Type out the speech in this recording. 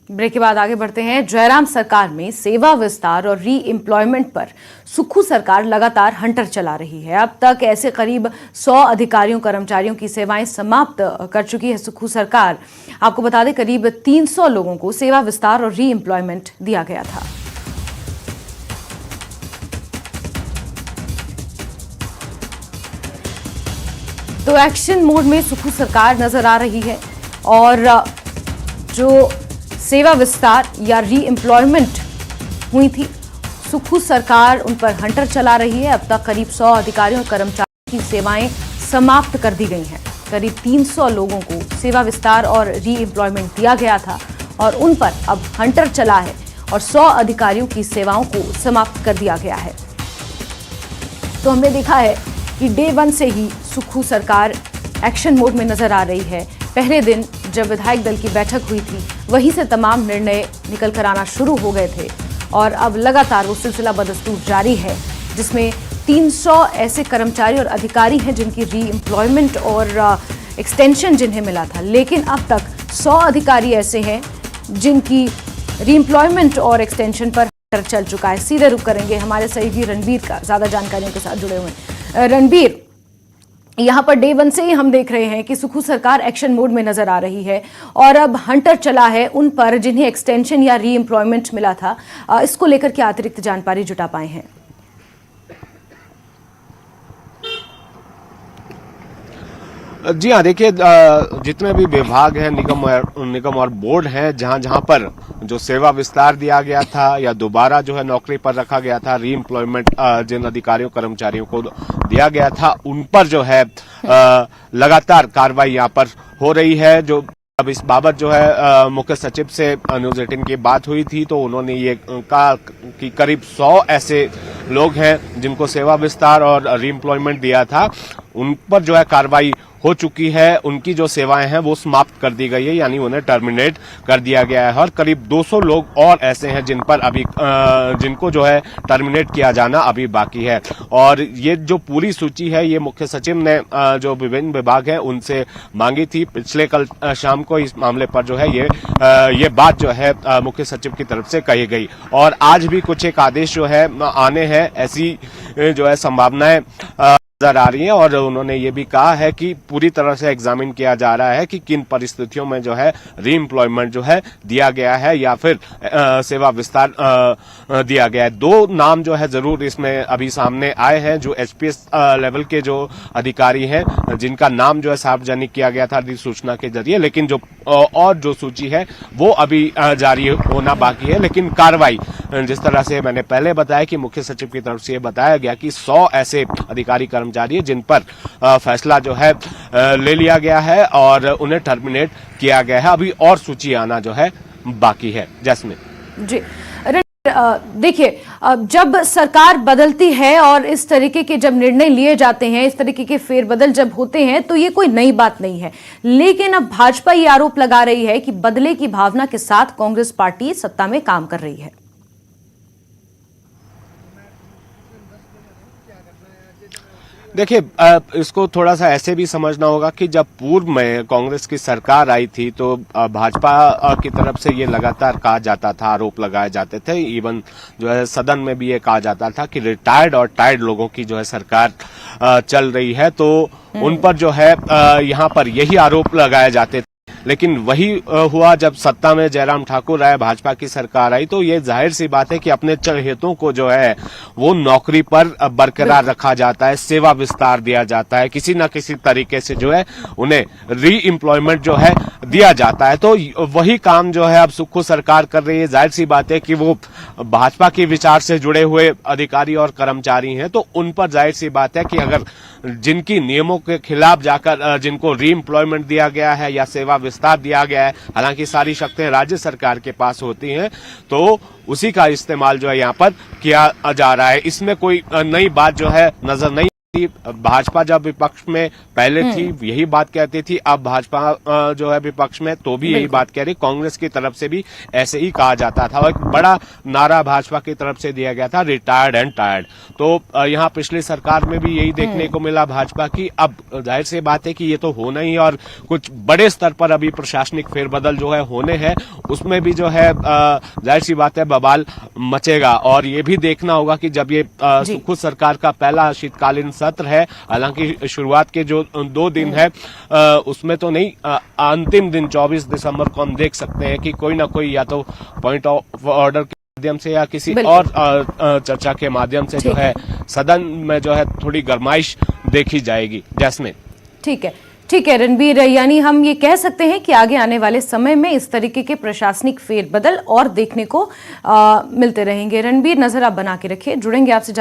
Break के बाद आगे बढ़ते हैं। जयराम सरकार में सेवा विस्तार और री एम्प्लॉयमेंट पर सुक्खू सरकार लगातार हंटर चला रही है। अब तक ऐसे करीब 100 अधिकारियों कर्मचारियों की सेवाएं समाप्त कर चुकी है सुक्खू सरकार। आपको बता दें, करीब 300 लोगों को सेवा विस्तार और री एम्प्लॉयमेंट दिया गया था। तो एक्शन मोड में सुक्खू सरकार नजर आ रही है और जो सेवा विस्तार या री एम्प्लॉयमेंट हुई थी, सुक्खू सरकार उन पर हंटर चला रही है। अब तक करीब 100 अधिकारियों और कर्मचारियों की सेवाएं समाप्त कर दी गई हैं। करीब 300 लोगों को सेवा विस्तार और री एम्प्लॉयमेंट दिया गया था और उन पर अब हंटर चला है और 100 अधिकारियों की सेवाओं को समाप्त कर दिया गया है। तो हमने देखा है कि डे 1 से ही सुक्खू सरकार एक्शन मोड में नजर आ रही है। पहले दिन जब विधायक दल की बैठक हुई थी, वहीं से तमाम निर्णय निकल कर आना शुरू हो गए थे और अब लगातार वो सिलसिला बदस्तूर जारी है, जिसमें 300 ऐसे कर्मचारी और अधिकारी हैं जिनकी री एम्प्लॉयमेंट और एक्सटेंशन जिन्हें मिला था। लेकिन अब तक 100 अधिकारी ऐसे हैं जिनकी री एम्प्लॉयमेंट और एक्सटेंशन पर चल चुका है। सीधे रुख करेंगे हमारे सहयोगी रणबीर का, ज्यादा जानकारियों के साथ जुड़े हुए हैं। रणबीर, यहां पर डे 1 से ही हम देख रहे हैं कि सुक्खू सरकार एक्शन मोड में नजर आ रही है और अब हंटर चला है उन पर जिन्हें एक्सटेंशन या री एम्प्लॉयमेंट मिला था। इसको लेकर क्या अतिरिक्त जानकारी जुटा पाए हैं? जी हाँ, देखिए, जितने भी विभाग हैं, निगम और बोर्ड हैं, जहां जहां पर जो सेवा विस्तार दिया गया था या दोबारा जो है नौकरी पर रखा गया था, री एम्प्लॉयमेंट जिन अधिकारियों कर्मचारियों को दिया गया था, उन पर जो है लगातार कार्रवाई यहां पर हो रही है। जो अब इस बाबत जो है मुख्य सचिव से न्यूज 18 की बात हुई थी, तो उन्होंने ये कहा कि करीब 100 ऐसे लोग हैं जिनको सेवा विस्तार और री एम्प्लॉयमेंट दिया था, उन पर जो है कार्रवाई हो चुकी है। उनकी जो सेवाएं हैं वो समाप्त कर दी गई है, यानी उन्हें टर्मिनेट कर दिया गया है और करीब 200 लोग और ऐसे हैं जिन पर अभी जिनको जो है टर्मिनेट किया जाना अभी बाकी है। और ये जो पूरी सूची है, ये मुख्य सचिव ने जो विभिन्न विभाग हैं उनसे मांगी थी पिछले कल शाम को। इस मामले पर जो है ये बात जो है मुख्य सचिव की तरफ से कही गई और आज भी कुछ एक आदेश जो है आने हैं, ऐसी जो है संभावनाएं नजर आ रही है। और उन्होंने ये भी कहा है कि पूरी तरह से एग्जामिन किया जा रहा है कि किन परिस्थितियों में जो है री एम्प्लॉयमेंट जो है दिया गया है या फिर सेवा विस्तार दिया गया है। 2 नाम जो है जरूर इसमें अभी सामने आए हैं, जो एचपीएस लेवल के जो अधिकारी हैं, जिनका नाम जो है सार्वजनिक किया गया था अधिसूचना के जरिए, लेकिन जो सूची है वो अभी जारी होना बाकी है। लेकिन कार्रवाई जिस तरह से मैंने पहले बताया कि मुख्य सचिव की तरफ से ये बताया गया कि 100 ऐसे अधिकारी कर्मचारी जिन पर फैसला जो है ले लिया गया है और उन्हें टर्मिनेट किया गया है। अभी और सूची आना जो है बाकी है। जैस्मिन जी, देखिए, जब सरकार बदलती है और इस तरीके के जब निर्णय लिए जाते हैं, इस तरीके के फेरबदल जब होते हैं, तो ये कोई नई बात नहीं है। लेकिन अब भाजपा ये आरोप लगा रही है कि बदले की भावना के साथ कांग्रेस पार्टी सत्ता में काम कर रही है। देखिए, इसको थोड़ा सा ऐसे भी समझना होगा कि जब पूर्व में कांग्रेस की सरकार आई थी तो भाजपा की तरफ से ये लगातार कहा जाता था, आरोप लगाए जाते थे, इवन जो है सदन में भी ये कहा जाता था कि रिटायर्ड और टायर्ड लोगों की जो है सरकार चल रही है, तो उन पर जो है यहाँ पर यही आरोप लगाए जाते थे। लेकिन वही हुआ जब सत्ता में जयराम ठाकुर आए, भाजपा की सरकार आई, तो ये जाहिर सी बात है कि अपने चहेतों को जो है वो नौकरी पर बरकरार रखा जाता है, सेवा विस्तार दिया जाता है, किसी न किसी तरीके से जो है उन्हें री एम्प्लॉयमेंट जो है दिया जाता है। तो वही काम जो है अब सुक्खू सरकार कर रही है। जाहिर सी बात है कि वो भाजपा के विचार से जुड़े हुए अधिकारी और कर्मचारी हैं, तो उन पर जाहिर सी बात है कि अगर जिनकी नियमों के खिलाफ जाकर जिनको री एम्प्लॉयमेंट दिया गया है या सेवा विस्तार दिया गया है, हालांकि सारी शक्तियां राज्य सरकार के पास होती हैं, तो उसी का इस्तेमाल जो है यहाँ पर किया जा रहा है। इसमें कोई नई बात जो है नजर नहीं भाजपा जब विपक्ष में पहले थी यही बात कहती थी, अब भाजपा जो है विपक्ष में तो भी यही बात कह रही। कांग्रेस की तरफ से भी ऐसे ही कहा जाता था और एक बड़ा नारा भाजपा की तरफ से दिया गया था, रिटायर्ड एंड टायर्ड। तो यहाँ पिछली सरकार में भी यही देखने को मिला भाजपा की। अब जाहिर सी बात है कि ये तो होना ही, और कुछ बड़े स्तर पर अभी प्रशासनिक फेरबदल जो है होने हैं, उसमें भी जो है जाहिर सी बात है बवाल मचेगा। और ये भी देखना होगा कि जब ये सुखू सरकार का पहला शीतकालीन सत्र है, हालांकि शुरुआत के जो 2 दिन है उसमें तो नहीं, अंतिम दिन 24 दिसंबर को हम देख सकते हैं कि कोई ना कोई या तो पॉइंट ऑफ ऑर्डर के माध्यम से या किसी और चर्चा के माध्यम से जो है सदन में जो है थोड़ी गरमाइश देखी जाएगी। जैस्मिन, ठीक है रणबीर, यानी हम ये कह सकते हैं कि आगे आने वाले समय में इस तरीके के प्रशासनिक फेरबदल और देखने को मिलते रहेंगे। रणबीर, नजर आप बना के रखिए, जुड़ेंगे आपसे।